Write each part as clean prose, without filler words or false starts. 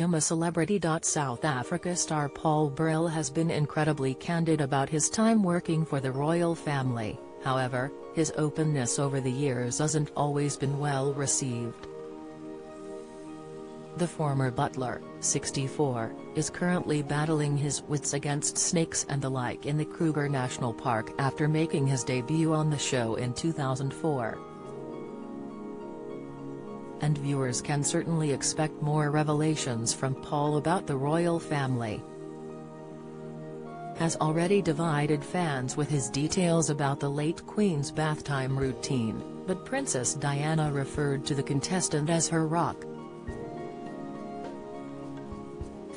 him a celebrity. South Africa star Paul Burrell has been incredibly candid about his time working for the royal family. However, his openness over the years hasn't always been well received. The former butler, 64, is currently battling his wits against snakes and the like in the Kruger National Park after making his debut on the show in 2004. And viewers can certainly expect more revelations from Paul about the royal family. Has already divided fans with his details about the late Queen's bath time routine, but Princess Diana referred to the contestant as her rock.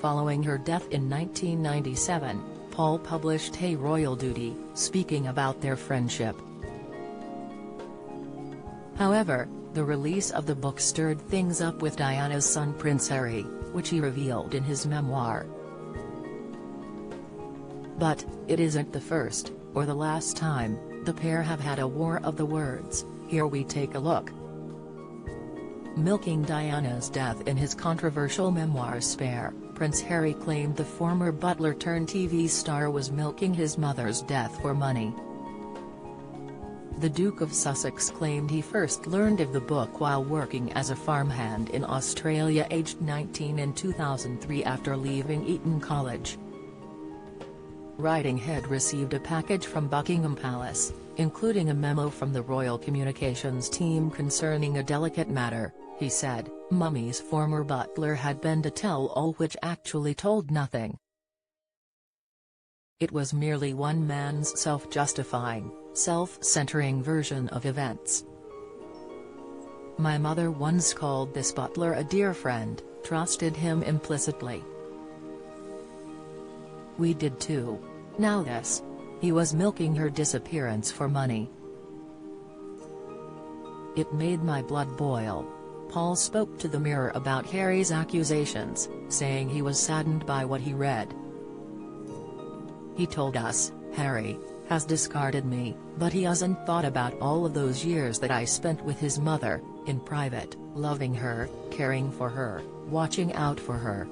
Following her death in 1997, Paul published Hey Royal Duty, speaking about their friendship. However, the release of the book stirred things up with Diana's son Prince Harry, which he revealed in his memoir. But, it isn't the first, or the last time, the pair have had a war of the words. Here we take a look. Milking Diana's death. In his controversial memoir Spare, Prince Harry claimed the former butler-turned-TV star was milking his mother's death for money. The Duke of Sussex claimed he first learned of the book while working as a farmhand in Australia aged 19 in 2003 after leaving Eton College. Writing had received a package from Buckingham Palace, including a memo from the Royal Communications team concerning a delicate matter. He said, Mummy's former butler had been to tell all which actually told nothing. It was merely one man's self-justifying, self-centering version of events. My mother once called this butler a dear friend, trusted him implicitly. We did too. Now this. He was milking her disappearance for money. It made my blood boil. Paul spoke to the Mirror about Harry's accusations, saying he was saddened by what he read. He told us, Harry has discarded me, but he hasn't thought about all of those years that I spent with his mother, in private, loving her, caring for her, watching out for her.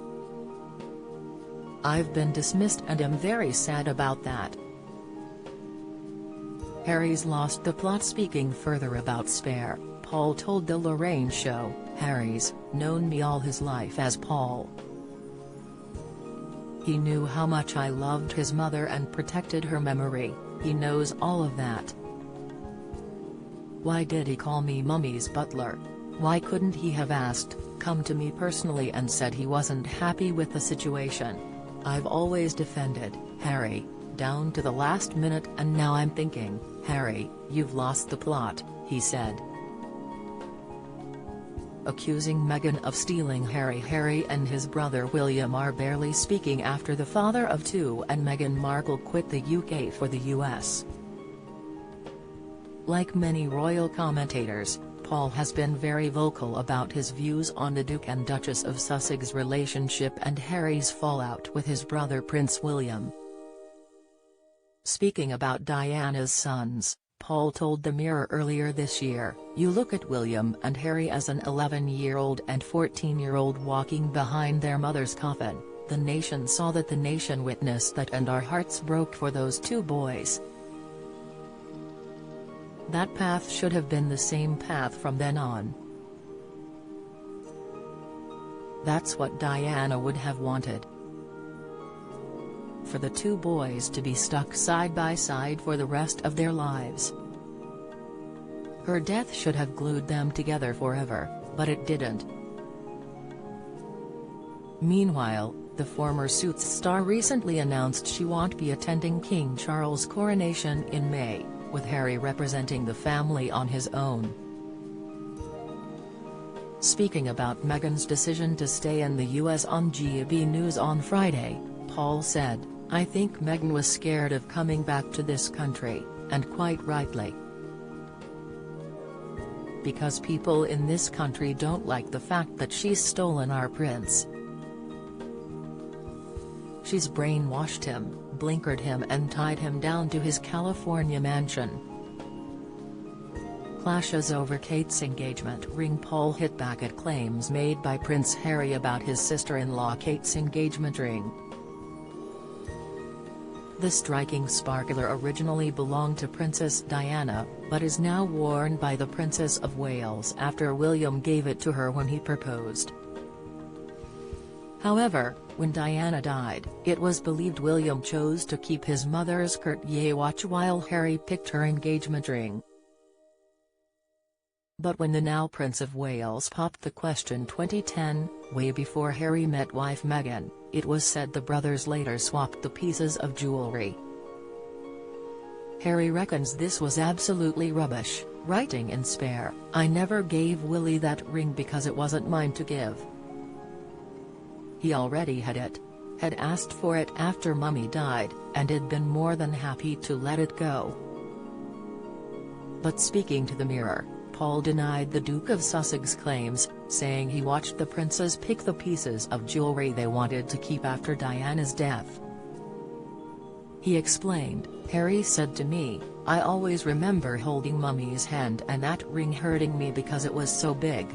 I've been dismissed and am very sad about that. Harry's lost the plot. Speaking further about Spare, Paul told The Lorraine Show, Harry's known me all his life as Paul. He knew how much I loved his mother and protected her memory. He knows all of that. Why did he call me Mummy's butler? Why couldn't he have asked, come to me personally and said he wasn't happy with the situation? I've always defended Harry, down to the last minute, and now I'm thinking, Harry, you've lost the plot, he said. Accusing Meghan of stealing Harry and his brother William are barely speaking after the father of two and Meghan Markle quit the UK for the US. Like many royal commentators, Paul has been very vocal about his views on the Duke and Duchess of Sussex's relationship and Harry's fallout with his brother Prince William. Speaking about Diana's sons, Paul told the Mirror earlier this year, you look at William and Harry as an 11-year-old and 14-year-old walking behind their mother's coffin. The nation saw that, the nation witnessed that, and our hearts broke for those two boys. That path should have been the same path from then on. That's what Diana would have wanted. For the two boys to be stuck side by side for the rest of their lives. Her death should have glued them together forever, but it didn't. Meanwhile, the former Suits star recently announced she won't be attending King Charles' coronation in May, with Harry representing the family on his own. Speaking about Meghan's decision to stay in the US on GB News on Friday, Paul said, I think Meghan was scared of coming back to this country, and quite rightly. Because people in this country don't like the fact that she's stolen our prince. She's brainwashed him, blinkered him and tied him down to his California mansion. Clashes over Kate's engagement ring. Paul hit back at claims made by Prince Harry about his sister-in-law Kate's engagement ring. The striking sparkler originally belonged to Princess Diana, but is now worn by the Princess of Wales after William gave it to her when he proposed. However, when Diana died, it was believed William chose to keep his mother's Cartier watch while Harry picked her engagement ring. But when the now Prince of Wales popped the question 2010, way before Harry met wife Meghan, it was said the brothers later swapped the pieces of jewelry. Harry reckons this was absolutely rubbish, writing in Spare, "I never gave Willie that ring because it wasn't mine to give. He already had it. Had asked for it after Mummy died, and had been more than happy to let it go." But speaking to the Mirror, Paul denied the Duke of Sussex's claims, saying he watched the princes pick the pieces of jewelry they wanted to keep after Diana's death. He explained, "Harry said to me, I always remember holding Mummy's hand and that ring hurting me because it was so big.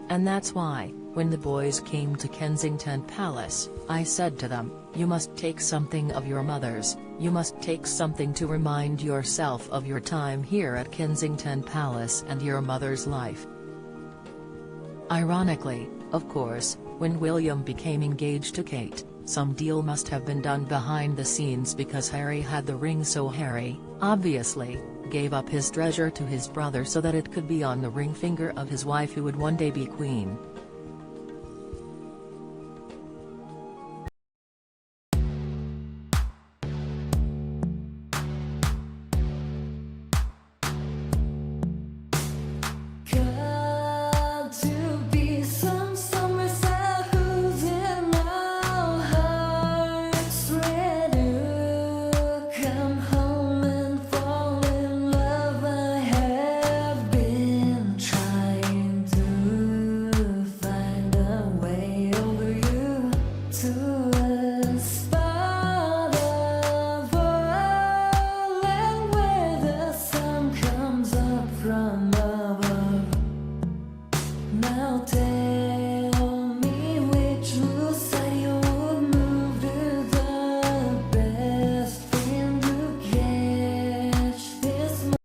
And that's why, when the boys came to Kensington Palace, I said to them, you must take something of your mother's, you must take something to remind yourself of your time here at Kensington Palace and your mother's life." Ironically, of course, when William became engaged to Kate, some deal must have been done behind the scenes because Harry had the ring, so Harry, obviously, gave up his treasure to his brother so that it could be on the ring finger of his wife who would one day be queen.